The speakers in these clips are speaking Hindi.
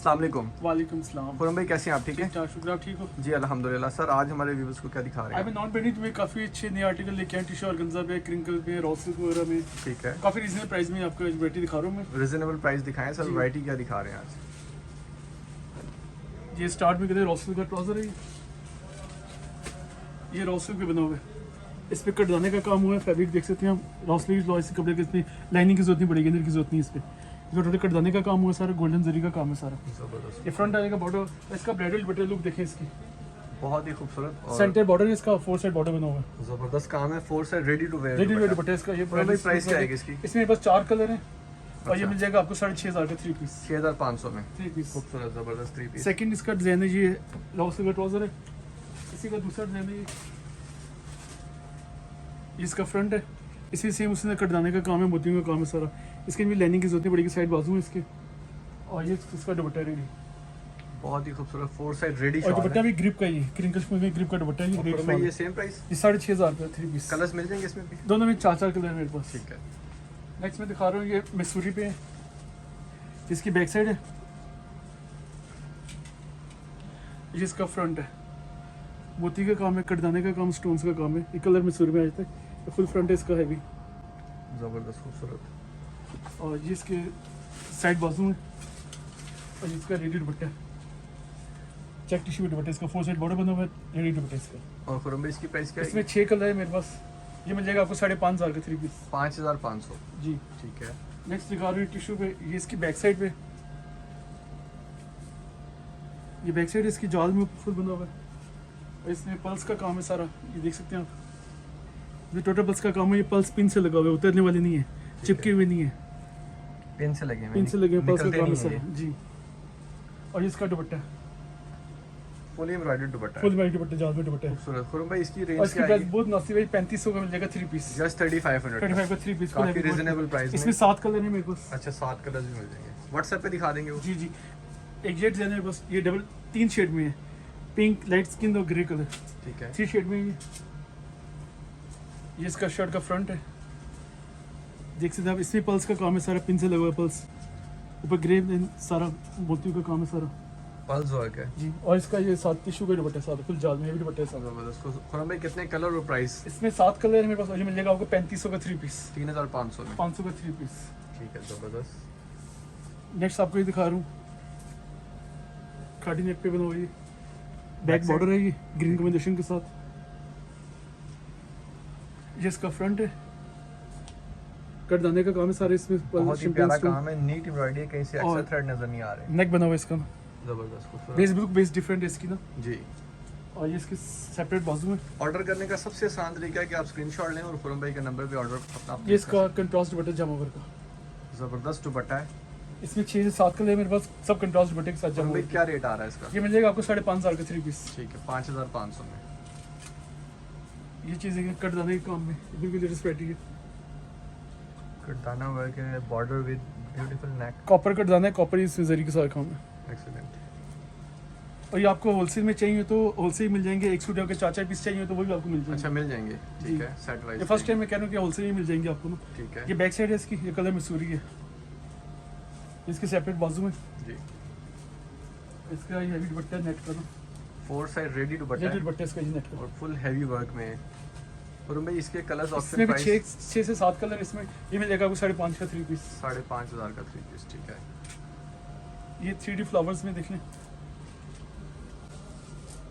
अस्सलाम वालेकुम। वालेकुम सलाम। खुरम भाई कैसे हैं आप? ठीक है शुक्र, आप ठीक हो? जी अल्हम्दुलिल्लाह। सर आज हमारे व्यूवर्स को क्या दिखा रहे आई हैं? मैं नॉन पेंडिंग में काफ़ी अच्छे नए आर्टिकल लेके आए, टिश्यू ऑर्गेन्जा पे, क्रिंकल पे, रॉ सिल्क वगैरह में ठीक है, काफ़ी रीजनेबल प्राइस में आपको वैरायटी दिखा रहा हूँ मैं। रिजनेबल प्राइस दिखाएं सर। जी। वैरायटी क्या दिखा रहे हैं आज? ये स्टार्ट में कहते हैं रॉ सिल्क का ट्राउजर है, ये रॉ सिल्क पे बना हुआ है, इस पे कटवाने का काम हुआ है। फैब्रिक देख सकते हैं आप, रॉ सिल्क लॉ इसी कपड़े के, इसमें लाइनिंग की जरूरत नहीं पड़ेगी, अंदर की जरूरत नहीं। इस पे टोटल कटवाने का काम हुआ है सारा, गोल्डन जरी का काम है सारा। जबरदस्त, ये फ्रंट आएगा बॉर्डर, इसका ब्राइडल बटन लुक देखें इसकी, बहुत ही खूबसूरत और सेंटर बॉर्डर है इसका, 4 साइड बॉर्डर बना हुआ है, जबरदस्त काम है। 4 side ready to wear ready wear dupatta इसका। ये भाई प्राइस क्या आएगी इसकी? इसमें बस 4 कलर हैं और ये अच्छा। मिल जाएगा आपको 6,500 का 3 पीस। 6500 में 3 पीस। खूबसूरत जबरदस्त 3 पीस। सेकंड इसका डिजाइन है, ये रॉ सिल्क का ट्राउजर है, इसी का दूसरा डिजाइन है ये इसका फ्रंट है, इसी सेम उसने कटदाने का काम है, मोतियों का काम है सारा। इसके भी लाइनिंग की जरूरत नहीं पड़ेगी, साइड बाजू है इसके, और ये इसका दुपट्टा रेडी, बहुत ही खूबसूरत 4 साइड रेडी और शॉल दुपट्टा है। भी ग्रिप का, ये क्रिंकल में ग्रिप का दुपट्टा है, ये रेड और शॉल ये है। सेम प्राइस, ये 6,500 का 3 पीस। कलर्स मिल जाएंगे इसमें भी? दोनों में 4 कलर है मेरे पास। ठीक है, नेक्स्ट मैं दिखा रहा हूँ, ये मैसूरी पे है, इसकी बैक साइड है, ये इसका फ्रंट है, मोती का काम है, कटदाने का काम, स्टोन्स का काम है। ये कलर मैसूरी में आज तक फुल फ्रंट है इसका, हैवी, जबरदस्त खूबसूरत। और ये इसके साइड बाजू में, और ये इसका रेडी दुपट्टा है, चेक टिश्यू दुपट्टा इसका, 4 साइड बॉर्डर बना हुआ है, रेडी दुपट्टा इसका। और खुरम भाई इसकी प्राइस क्या इसमें है? 6 कलर है मेरे पास, ये मिल जाएगा आपको 5,500 का 3 पीस 5500। जी। ठीक है, नेक्स्ट दिखा रही हूँ टिश्यू पे, ये इसकी बैक साइड पे, ये बैक साइड इसकी जाल में फुल बना हुआ है, और इसमें पल्स का काम है सारा, ये देख सकते हैं आप, ये टोटल पल्स का काम है। ये पल्स पिन से लगा हुआ है, उतरने वाली नहीं है, चिपके हुए नहीं है, पिन से लगे हुए पिन से लगे हुए, पल्स का निकलते काम है नहीं हैं सारा जी। और ये इसका दुपट्टा, फुली एम्ब्रॉयडर्ड दुपट्टा है। फुल वाइट दुपट्टा, जाल में दुपट्टा है, खूबसूरत। खुरम भाई इसकी और रेंज इसकी क्या प्राइस आएगी? बहुत नासिब है, 3500 का मिल जाएगा 3 पीस, जस्ट 3500 35 का 3 पीस। काफी रीजनेबल प्राइस इसमें में। 7 कलर है मेरे पास। अच्छा, 7 कलर्स भी मिल जाएंगे, व्हाट्सएप पे दिखा देंगे वो। जी जी, एक जेड डिजाइन है बस, ये डबल 3 शेड में है, पिंक, लाइट स्किन और ग्रे कलर, ठीक है, 3 शेड में ये इसका शर्ट का फ्रंट है, देख सकते हैं आप, इसमें पल्स का काम है सारा, पिन से लगा हुआ है पल्स, ऊपर ग्रे सारा मोतियों का काम है सारा पल्स वर्क है। जी। और इसका ये 7 टिश्यू का दुपट्टा सारा, फुल जाल में भी दुपट्टा है सारा। जबरदस्त। खुरम भाई कितने कलर और प्राइस? इसमें 7 कलर है मेरे पास, और ये मिल जाएगा आपको 3500 का 3 पीस, 3500 में। 500 का 3 पीस। ठीक है, जबरदस्त। नेक्स्ट आपको ये दिखा रहा हूँ, खाटी नेक पे बना हुआ ये बैक Back बॉर्डर है, ये ग्रीन कॉम्बिनेशन के साथ, ये इसका फ्रंट है, कटदाने का काम है सारे इसमें, बहुत ही प्यारा काम है, नीट एम्ब्रॉयडरी, कहीं से एक्स्ट्रा और- थ्रेड नजर नहीं आ रहे। नेक बना हुआ है इसका, जबरदस्त खूबसूरत। बेस बिल्कुल बेस डिफरेंट है इसकी ना, जी, और ये इसके सेपरेट बाजू में। ऑर्डर करने का सबसे आसान तरीका है कि आप स्क्रीनशॉट लें और खुरम भाई के नंबर पे ऑर्डर अपना ये इसका कंट्रास्ट दुपट्टा जमा वर्क का, जबरदस्त दुपट्टा है। इसमें 6 से 7 कलर है मेरे पास, सब कंट्रास्ट दुपट्टे के साथ खुरम जमा भाई वर्क। क्या रेट आ रहा है इसका? ये मिल जाएगा आपको 5,500 का 3 पीस। ठीक है, 5500 में। ये चीज़ें कटदाने के काम में बिल्कुल लेटेस्ट वैरायटी है, कटाना वर्क है, border with beautiful neck. Copper कटदाना है, कॉपर इसमें जरी के साथ काम है। एक्सीलेंट। और ये आपको होलसेल में चाहिए तो होलसेल मिल जाएंगे, एक सूट के 4-4 पीस चाहिए तो वो भी आपको मिल जाएंगे। अच्छा, मिल जाएंगे, जी। ठीक है, सेट वाइज। ये फर्स्ट टाइम मैं कह रहा हूँ कि होलसेल में मिल जाएंगे आपको ना। ठीक है, ये बैक साइड है इसकी, ये कलर मैसूरी है, इसके सेपरेट बाजू में, जी। इसका ये हैवी दुपट्टा नेट का ना, 4 साइड रेडी दुपट्टा रेडी है दुपट्टा इसका ये नेट का। और फुल हैवी वर्क में है। खुरम भाई इसके कलर्स ऑप्शन इसमें भी प्राइस 6 से 7 कलर, इसमें ये मिल जाएगा आपको 5,500 का 3 पीस। 5500 का 3 पीस, ठीक है। ये 3D फ्लावर्स में देख लें,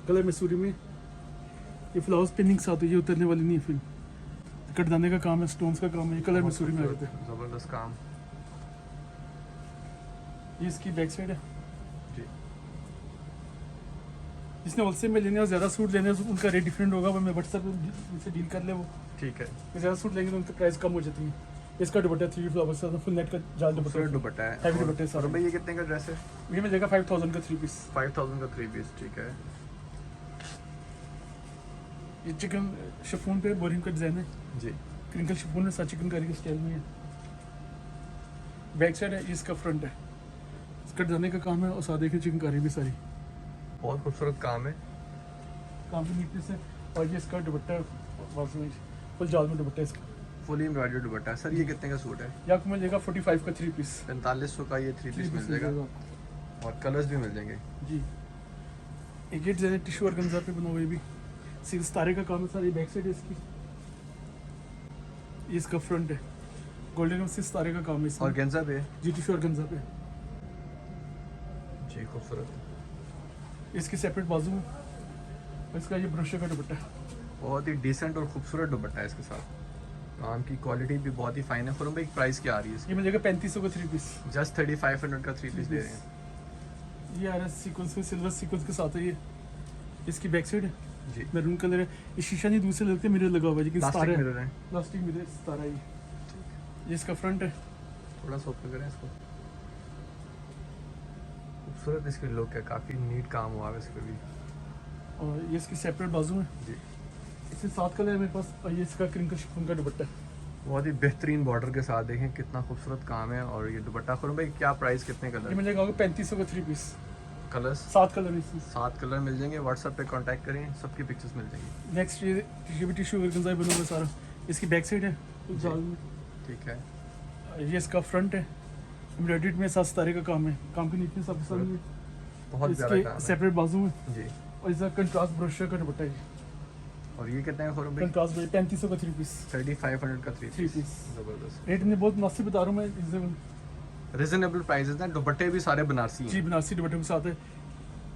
कलर मैसूरी में, ये फ्लावर्स पिनिंग के साथ है, ये उतरने वाली नहीं है, फिर कटदाने का काम है, स्टोन्स का काम है, ये कलर मैसूरी में आ गए थे। जबरदस्त काम। ये इसकी बैक साइड है, जी, जिसने होलसेल में लेने और ज़्यादा सूट लेने हैं, उनका रेट डिफरेंट होगा, वो मैं व्हाट्सएप उनसे डील कर ले, वो ठीक है। ज़्यादा सूट लेंगे तो उनकी प्राइस कम हो जाती है। इसका दुपट्टा 3D फ्लावर्स का फुल नेट का जाल खूबसूरत दुपट्टा, दुपट्टा है। हैवी दुपट्टे सारे। खुरम भाई ये कितने का ड्रेस है? ये मिल जाएगा 5,000 का 3 पीस। 5000 का 3 पीस, ठीक है। ये चिकन शिफॉन पे बोरिंग का डिज़ाइन है, जी, क्रिंकल शिफॉन है साथ, चिकनकारी के स्टाइल में है। बैक साइड है, ये इसका फ्रंट है, इसका जाने का काम है, और साथ देखिए चिकनकारी भी सारी बहुत खूबसूरत काम है। काफ़ी नीटनेस है। और ये इसका दुपट्टा बाजू में फुल जाल में दुपट्टा इसका, फुली एम्ब्रॉयडर्ड दुपट्टा है। सर ये कितने का सूट है? ये आपको मिल जाएगा 45 का 3 पीस। 4500 का ये 3 पीस मिल जाएगा। और कलर्स भी मिल जाएंगे। जी। एक ये डिजाइन टिश्यू ऑर्गेन्जा पे बना हुआ है, ये भी सितारे का काम है सारा। ये बैक साइड है इसकी, ये इसका फ्रंट है, गोल्डन से सितारे का काम है इसमें। और गेंजा पे जी टिश्यू ऑर्गेन्जा पे जी खूबसूरत। इसकी सेपरेट बाजू है, और इसका ये ब्रोशर का दुपट्टा है। बहुत ही डिसेंट और खूबसूरत दुपट्टा है इसके साथ। काम की क्वालिटी भी बहुत ही फाइन है। खुरम भाई प्राइस क्या आ रही है ये मिलेगा 3500 का 3 पीस। जस्ट 3500 का 3 पीस दे रहे हैं। ये आ रहा है सीक्वेंस में, सिल्वर सीक्वेंस के साथ है ये। इसकी बैक साइड है, जी मैरून कलर है। ये शीशा नहीं, दूसरे लगते मिरर लगा हुआ है, लेकिन प्लास्टिक सितारा है, मिरर है। प्लास्टिक मिरर सितारा है ये। ये इसका फ्रंट है। थोड़ा सा ओपन करें इसको। खूबसूरत इसकी लुक है, काफ़ी नीट काम हुआ है इस पर भी। और ये इसकी सेपरेट बाजू है। जी इसके 7 कलर है मेरे पास। और ये इसका क्रिंकल शिफॉन का दुपट्टा है। बहुत ही बेहतरीन बॉर्डर के साथ देखें कितना खूबसूरत काम है। और ये दुपट्टा खुरम भाई क्या प्राइस, कितने ये कलर मिलेगा 3500 का 3 पीस। कलर्स? 7 कलर है इसमें। 7 कलर मिल जाएंगे। व्हाट्सएप पे कांटेक्ट करें, सबकी पिक्चर्स मिल जाएंगी। नेक्स्ट ये टिश्यू ऑर्गेन्जा बना हुआ है सारा। इसकी बैक साइड है जी। जाल में। ठीक है। ये इसका फ्रंट है, एम्ब्रॉयडरी में 7 सितारे का काम है। काम की नीटनेस आपके सामने। बहुत प्यारा इसके काम है सेपरेट बाजू में। जी। और इसका कंट्रास्ट ब्रोशर का दुपट्टा है। और ये कितने का खुरम भाई? कंट्रास्ट 3500 का 3 पीस। 3500 का 3 3 पीस। पीस। जबरदस्त। रेट में बहुत मुनासिब बता रहा हूँ मैं, रिजनेबल। रिजनेबल प्राइसेस हैं। दुपट्टे भी सारे बनारसी जी हैं। बनारसी दुपट्टे के साथ है।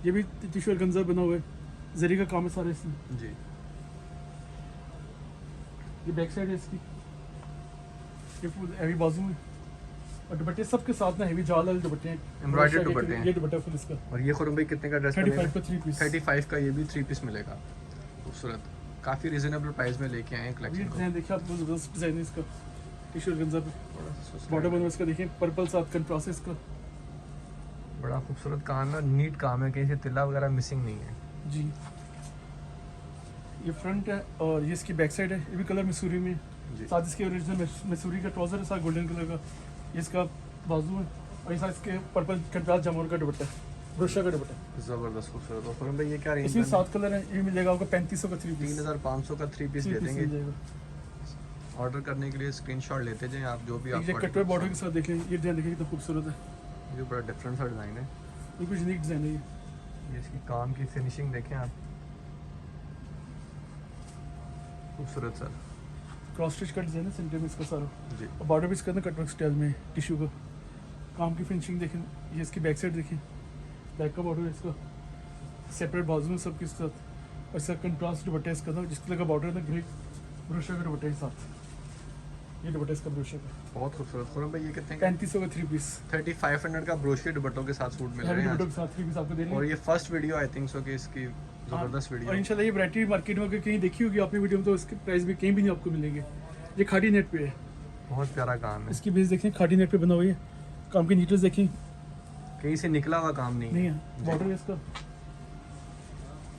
ये भी टिश्यू ऑर्गेन्जा बना हुआ है, जरी का काम है सारा इसमें। जी ये बैक साइड है इसकी, ये फुल हैवी बाजू में। और दुपट्टे सबके साथ ना हैवी जाल वाले दुपट्टे हैं, Embroidered दुपट्टे हैं। ये दुपट्टा फुल इसका और ये खुरम भाई कितने का ड्रेस 35 का 3 पीस। 35 का ये भी 3 पीस मिलेगा। खूबसूरत, काफ़ी रिजनेबल प्राइस में लेके आए हैं ये कलेक्शन को। डिजाइन देखिए आप, बहुत जबरदस्त डिजाइन है इसका टिश्यू ऑर्गेन्जा पे। थोड़ा सा सुस्त बॉर्डर है। बना इसका, देखिए पर्पल साथ कंट्रास्ट है इसका। बड़ा खूबसूरत काम है, नीट काम है, कहीं से तिल्ला वगैरह मिसिंग नहीं है। जी ये फ्रंट है, और ये इसकी बैक साइड है। ये भी कलर मसूरी में है। जी साथ इसके ओरिजिनल मसूरी का ट्राउजर है, साथ गोल्डन कलर का। ये इसका बाजू है, और ये साथ इसके पर्पल कंट्रास्ट जामुन का दुपट्टा है, ब्रोशा का दुपट्टा है। ज़बरदस्त खूबसूरत। और खुरम भाई ये क्या रेंज इसमें है? 7 कलर है। ये मिलेगा आपको 3500 का 3 पीस। 3500 का 3 पीस 3 दे पीस देंगे। मिल जाएगा। ऑर्डर करने के लिए स्क्रीनशॉट लेते जाएं आप, जो भी ये आपको कटवे बॉर्डर के साथ देखें, ये डिजाइन देखिए कितना खूबसूरत है। ये बड़ा डिफरेंट सा डिज़ाइन है। बिल्कुल यूनिक डिजाइन है ये। ये इसकी काम की फिनिशिंग देखें आप, खूबसूरत सर। क्रॉस स्टिच का डिजाइन है सेंटर में इसका सारा। जी और बॉर्डर भी इसका ना कटवर्क स्टाइल में टिश्यू का काम की फिनिशिंग देखें। ये इसकी बैक साइड देखिए, बैक का बॉर्डर है इसका, सेपरेट बाजू में सबके साथ। और इसका कंट्रास्ट दुपट्टा है इसका ना, जिस कलर का बॉर्डर है ना ग्रे ब्रोशर का दुपट्टे के साथ। ये दुपट्टा इसका ब्रोशर का बहुत खूबसूरत। खुरम भाई ये कितने का? 3500 का 3 पीस। 3500 का ब्रोशर दुपट्टों के साथ सूट मिल हैवी रहे हैं दुपट्टों आज। के साथ 3 पीस आपको दे रहे और हैं। ये first video I think so कि इसकी ज़बरदस्त और वीडियो। इंशाल्लाह ये वैरायटी मार्केट में अगर कहीं देखी होगी आपने वीडियो में, तो इसके प्राइस भी कहीं भी नहीं आपको मिलेंगे। ये खाड़ी नेट पे है, बहुत प्यारा काम है, इसकी बेस देखें, खाड़ी नेट पे बना हुई है। काम की नीटनेस देखें, कहीं से निकला हुआ काम नहीं नहीं है। है। बॉर्डर है इसका,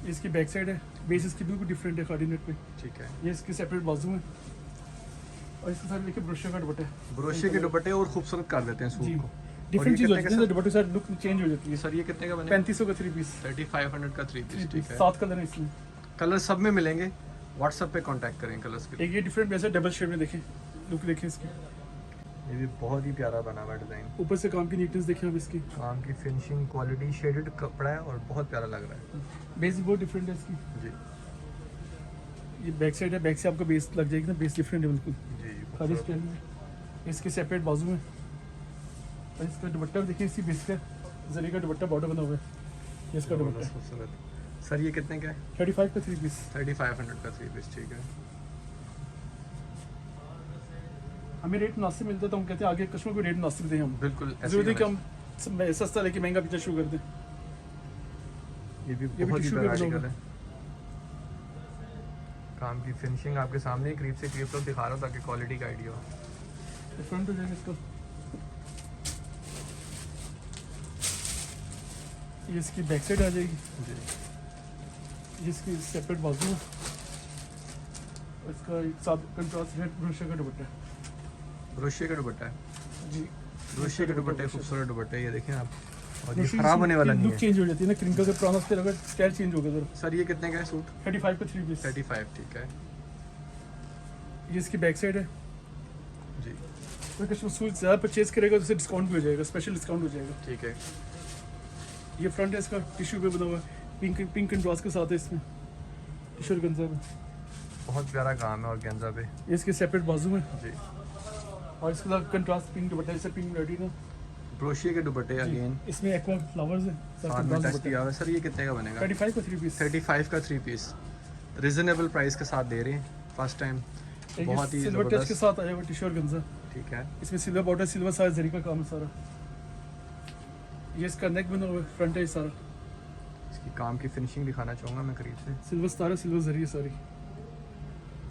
इसकी बैक साइड है, बेस इसकी बिल्कुल डिफरेंट है खाड़ी नेट पे। ठीक है। ये इसकी सेपरेट बाजू है, और इसके साथ देखिए ब्रोशर का दुपट्टा है। ब्रोशर के दुपट्टे और खूबसूरत कर देते हैं जी सूट को। डिफरेंट चीज कितने होती का है, सर? दुपट्टे के साथ लुक चेंज हो जाती है। सर ये कितने का बने? 3500 का 3 पीस। 3500 का 3 पीस। ठीक है। 7 कलर है इसमें। कलर सब में मिलेंगे, व्हाट्सएप पे कांटेक्ट करें कलर्स के लिए। एक ये डिफरेंट बेस है, डबल शेड में देखें, लुक देखें इसकी। ये भी बहुत ही प्यारा बना हुआ डिज़ाइन। ऊपर से काम की नीटनेस देखें आप इसकी। काम की फिनिशिंग, क्वालिटी, शेडेड कपड़ा है और बहुत प्यारा लग रहा है। बेस भी बहुत डिफरेंट है इसकी। जी ये बैक साइड है, बैक से आपको बेस लग जाएगी ना, बेस डिफरेंट है बिल्कुल जी खाली खूबसूरत। स्टाइल में। इसके सेपरेट बाजू में, और इसका दुपट्टा भी देखिए, इसी बेस का जरी का दुपट्टा बॉर्डर बना हुआ है। ये इसका दुपट्टा ज़बरदस्त खूबसूरत। सर ये कितने का है? 35 का 3 पीस। 3500 का 3 पीस। ठीक है। हमें रेट मुनासिब मिलता है तो हम कहते हैं आगे कस्टमर को रेट मुनासिब दें हम। बिल्कुल ऐसे जरूरी ही है कि होना हम सस्ता लेके महंगा बेचना शुरू कर दें। चाहिए। ये भी भी बहुत ही टिश्यू प्यारा पेपर आर्टिकल होगा। है। काम की फिनिशिंग आपके सामने ही करीब से करीब तक दिखा रहा हूँ ताकि क्वालिटी का आइडिया हो। ये फ्रंट हो जाएगा इसका, ये इसकी बैक साइड आ जाएगी। जी ये इसकी सेपरेट बाजू है, और इसका एक साथ कंट्रास्ट रेड ब्रोशर का दुपट्टा है। ब्रोशिया का दुपट्टा है। जी ब्रोशिया के दुपट्टे खूबसूरत दुपट्टे, ये देखें आप। और ये ब्रोशर खराब होने वाला की नहीं लुक चेंज हो जाती है ना, क्रिंकल का पुराना फिर अगर स्टाइल चेंज हो गया जरा। है। सर ये कितने का है सूट? 35 का 3 पीस। 35। ठीक है ये इसकी बैक साइड है। जी कोई कस्टमर सूट ज़्यादा परचेज करेगा तो उसे डिस्काउंट भी हो जाएगा, स्पेशल डिस्काउंट हो जाएगा। ठीक है। ये फ्रंट है इसका, टिश्यू पे बना हुआ है, पिंक कंट्रास्ट के साथ है इसमें, टिश्यू गंजा में। बहुत प्यारा काम है और गेंजा पे। ये इसके सेपरेट बाजू में, जी और इसके साथ कंट्रास्ट पिंक दुपट्टा, जैसे पिंक रेडी ना। ब्रोशिया के दुपट्टे अगेन इसमें एक्वा फ्लावर्स है, साथ में टच किया हुआ है। सर ये कितने का बनेगा? 35 का 3 पीस। 35 का 3 पीस रिजनेबल प्राइस के साथ दे रहे हैं फर्स्ट टाइम। बहुत ही सिल्वर टच के ज़बरदस्त। साथ आया हुआ टिश्यू और गंजा। ठीक है, इसमें सिल्वर बॉर्डर, सिल्वर सारा जरी का काम है सारा। ये इसका नेक बना हुआ है, फ्रंट है ये सारा, इसकी काम की फिनिशिंग दिखाना चाहूँगा मैं करीब से। सिल्वर सारा सिल्वर जरी है सारी।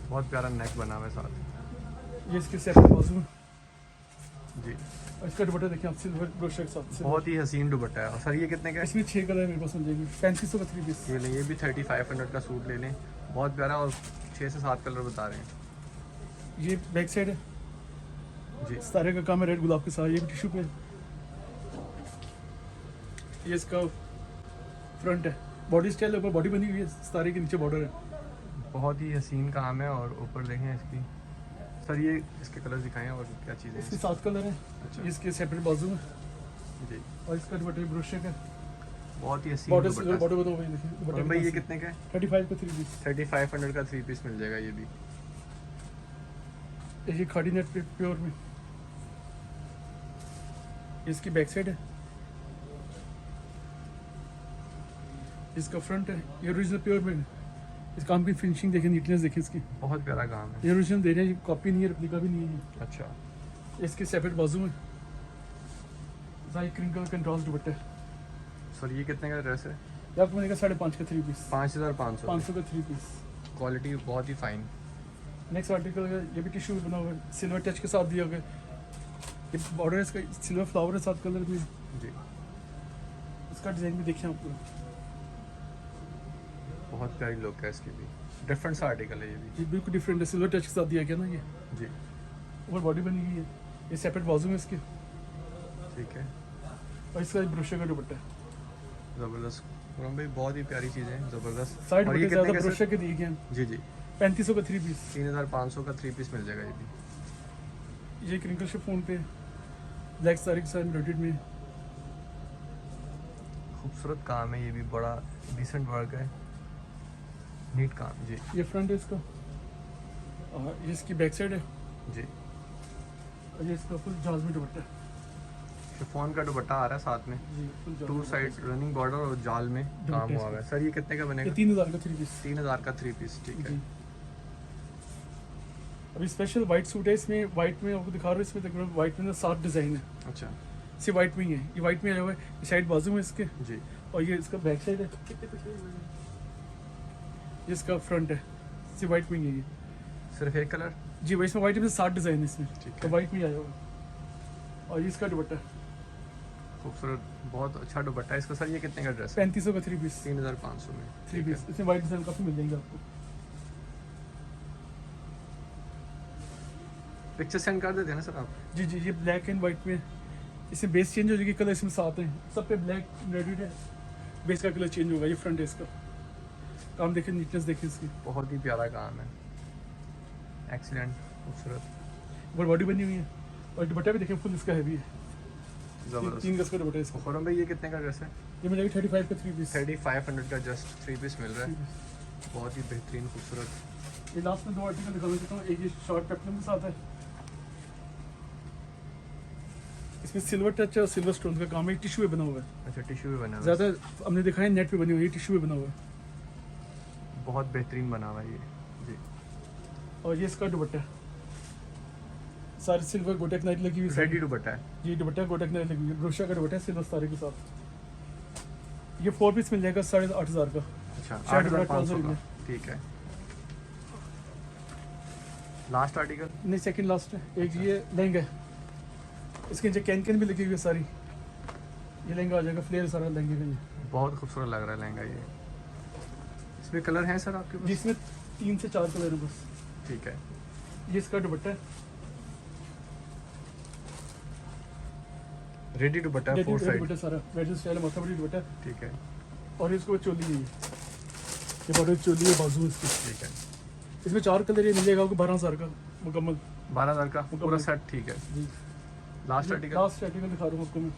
बहुत प्यारा नेक बना हुआ है साथ। ये इसके सेपरेट बाजू में, जी और इसका दुपट्टा देखिए आप, सिल्वर ब्रोशर के साथ। बहुत ही हसीन दुपट्टा है। और सर ये कितने का है? इसमें 6 कलर मेरे पास मिल जाएंगे, 3500 का 3 पीस। ये लें, ये भी 3500 का सूट ले लें। बहुत प्यारा, और 6 से 7 कलर बता रहे हैं। ये बैक साइड है, जी सारे का काम है रेड गुलाब के साथ। ये भी टिश्यू पे, ये इसका फ्रंट है, बॉडी स्टाइल ऊपर बॉडी बनी हुई है, सारे के नीचे बॉर्डर है। बहुत ही हसीन काम है। और ऊपर देखें इसकी। सर ये इसके कलर दिखाएं और क्या चीज़ें इसके हैं? 7 कलर हैं। अच्छा। ये इसके सेपरेट बाजू में, जी और इसका दुपट्टा ब्रोशर का बहुत ही हसीन बॉर्डर, सिल्वर दुपट्टा। बॉर्डर बना हुआ है, देखिए और दुपट्टे भाई के ये पास। कितने का है? 35 का 3 पीस। 3500 का 3 पीस मिल जाएगा ये भी। ये खाड़ी नेट पे प्योर में, इसकी बैक साइड है, इसका फ्रंट है। ये ओरिजिनल प्योर में, इस काम की फिनिशिंग देखें, नीटनेस देखें इसकी। बहुत प्यारा काम है। ये ओरिजिनल दे रहे हैं, ये कॉपी नहीं है, रेप्लिका भी नहीं है। अच्छा, इसके सेपरेट बाजू में क्रिंकल कंट्रास्ट दुपट्टा है। सर ये कितने का ड्रेस है? ये आपको मिलेगा 5.5 का 3 पीस। 5500। 500 का 3 पीस। क्वालिटी बहुत ही फाइन। नेक्स्ट आर्टिकल है, ये भी टिश्यू बना हुआ है, सिल्वर टच के साथ दिया गया। ये बॉर्डर है इसका, सिल्वर फ्लावर है 7 कलर में। जी इसका डिजाइन भी देखिए आपको, बहुत प्यारी लुक है इसकी भी। डिफरेंट सा आर्टिकल है ये भी। ये बिल्कुल डिफरेंट है, सिल्वर टच के साथ दिया गया ना। ये जी ऊपर बॉडी बनी हुई है, ये सेपरेट बाजू में इसके, ठीक है, और इसका ब्रोशर का दुपट्टा है। ज़बरदस्त। खुरम भाई बहुत ही प्यारी चीज़ें हैं, ज़बरदस्त। साइड और ये दुपट्टे कितने ज़्यादा का ब्रोशर सर? के दिए गए हैं। जी जी 3500 का 3 पीस। 3500 का 3 पीस मिल जाएगा ये भी। ये क्रिंकल शिफॉन पे ब्लैक साड़ी के साथ एम्ब्रॉयडर्ड में। खूबसूरत काम है ये भी, बड़ा डिसेंट वर्क है, नीट काम। जी ये फ्रंट है इसका, और ये इसकी बैक साइड है, जी और ये इसका फुल जाल में दुपट्टा है। शिफॉन का दुपट्टा आ रहा है साथ में, जी फुल जाल टू में साइड दुपट्टा रनिंग बॉर्डर और जाल में काम दुपट्टे हुआ हुआ है। सर ये कितने का है। बनेगा? ये 3000 का 3 पीस। 3000 का 3 पीस, ठीक है। जी अभी स्पेशल वाइट सूट है, इसमें वाइट में आपको दिखा रहा हूँ, इसमें तकरीबन वाइट में 7 डिज़ाइन है, अच्छा सिर्फ वाइट में ही है। ये वाइट में आया हुआ है, ये साइड बाजू में इसके, जी और ये इसका बैक साइड है, ये इसका फ्रंट है, सिर्फ वाइट में ही है ये। सिर्फ एक कलर? जी भाई, इसमें वाइट में 7 डिज़ाइन है इसमें, ठीक तो है, वाइट में ही आया हुआ है। और ये इसका दुपट्टा खूबसूरत, बहुत अच्छा दुपट्टा है इसका। सर ये कितने का ड्रेस है? 3500 का 3 पीस। 3500 में, 3 ठीक पीस है। इसमें वाइट डिज़ाइन काफ़ी मिल जाएंगे आपको। पिक्चर सेंड कर देते हैं ना सर आप? जी जी, ये ब्लैक एंड वाइट में, इसमें बेस चेंज हो जाएगी, कलर इसमें 7 हैं, सब पे ब्लैक रेड है, बेस का कलर चेंज होगा। ये फ्रंट है इसका, काम देखें, नीटनेस देखें इसकी, बहुत ही प्यारा काम है, एक्सीलेंट, खूबसूरत, ऊपर बॉडी बनी हुई है, और दुपट्टा भी देखें फुल इसका हैवी है, ज़बरदस्त। 3 गज का दुपट्टा है इसका। खुरम भाई ये कितने का ड्रेस है? ये मिलेगा 35 का 3 पीस। 3500 का जस्ट 3 पीस मिल रहा है, बहुत ही बेहतरीन खूबसूरत। ये लास्ट में 2 आर्टिकल दिखाना चाहता हूँ। एक ये शॉर्ट पेप्लम के साथ है, इसमें सिल्वर टच और सिल्वर स्टोन का काम है, टिश्यू पे बना हुआ है। अच्छा, टिश्यू भी बना हुआ है, ज़्यादा हमने देखा है नेट पे बनी हुई है, टिश्यू पे बना हुआ है। बहुत बेहतरीन बना हुआ है ये जी। और ये इसका दुपट्टा है, सारी सिल्वर गोटेक नाइट लगी हुई है। रेडी दुपट्टा है, ये दुपट्टा गोटेक नाइट लगी हुई है, ब्रोशा का दुपट्टा है सिल्वर सारे के साथ। ये 4 पीस मिल जाएगा 8500 का। अच्छा शायद 8500 में। का, ठीक है। Last article? नहीं, सेकंड लास्ट है। एक अच्छा। ये लहंगा है, इसके नीचे कैन कैन भी लगी हुई है सारी। ये लहंगा आ जाएगा, फ्लेयर सारा लहंगे का। ये बहुत खूबसूरत लग रहा है लहंगा ये। इसमें कलर हैं सर आपके पास? जिसमें 3 से 4 कलर है बस। ठीक है, ये इसका दुपट्टा है, रेडी दुपट्टा है, 4 साइड, दुपट्टा सारा वेस्टर्न स्टाइल माथा बड़ी दुपट्टा है। ठीक है, और इसको चोली है, ये बॉर्डर चोली है, बाजू इसकी। ठीक है। इसमें 4 कलर ये मिल जाएगा आपको 12000 का मुकम्मल। 12000 का पूरा मुकम्मल। सेट, ठीक है। जी लास्ट आर्टिकल? लास्ट आर्टिकल दिखा रहा हूँ आपको मैं,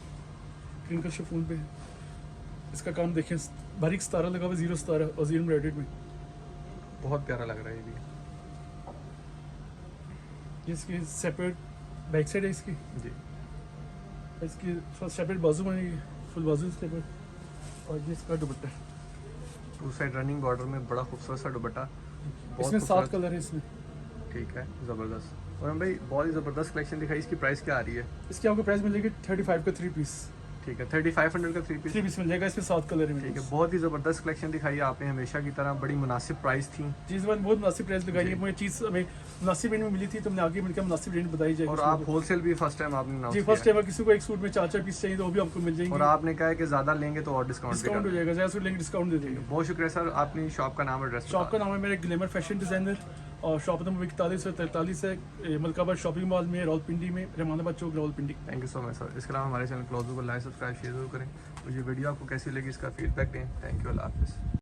क्रिंकल शिफॉन पे। इसका काम देखें, बारीक सितारा लगा हुआ, 0 सितारा और 0 एम्ब्रॉयडर्ड में। बहुत प्यारा लग रहा है ये भी। ये इसकी सेपरेट बैक साइड है इसकी, जी इसकी सेपरेट बाजू बनेगी, फुल बाजू इसके ऊपर। और ये इसका dupatta, two side running border में बड़ा खूबसूरत सा दुपट्टा। बहुत इसमें 7 खूबसूरत। कलर है इसमें। ठीक है, ज़बरदस्त। और हम भाई बहुत ही ज़बरदस्त कलेक्शन दिखाई, इसकी प्राइस क्या आ रही है? इसकी आपको प्राइस मिलेगी 35 का 3 पीस। ठीक है, 3500 का 3 पीस। 3 पीस मिल जाएगा, इसमें 7 कलर है। ठीक है, बहुत ही ज़बरदस्त कलेक्शन दिखाई है आपने, हमेशा की तरह बड़ी मुनासिब प्राइस थी। चीज़ बहुत मुनासिब प्राइस लगाई है, जी। मुझे चीज़ हमें मुनासिब रेट में मिली थी, तो हमने आगे मिलकर मुनासिब रेट बताई जाएगी। और आप होलसेल भी फर्स्ट टाइम आपने जी, announce फर्स्ट किया टाइम किसी को एक सूट में 4-4 पीस चाहिए तो वो भी आपको मिल है। जाएंगे। और आपने कहा है कि ज़्यादा लेंगे तो और डिस्काउंट डिस्काउंट हो जाएगा, ज़्यादा सूट लेंगे डिस्काउंट दे देंगे। बहुत शुक्रिया सर, आपने शॉप का नाम एड्रेस शॉप का नाम है मेरा ग्लैमर फैशन डिज़ाइनर, और शॉप नंबर 41 और 43 है, मलकाबाद शॉपिंग मॉल में, रावलपिंडी में, Rehmanabad Chowk, Rawalpindi. Thank you so much sir. इसके अलावा हमारे चैनल क्लोज को लाइक, सब्सक्राइब, शेयर जरूर करें। मुझे वीडियो आपको कैसी लगी इसका फीडबैक दें। थैंक यू, अल्लाह हाफिज़।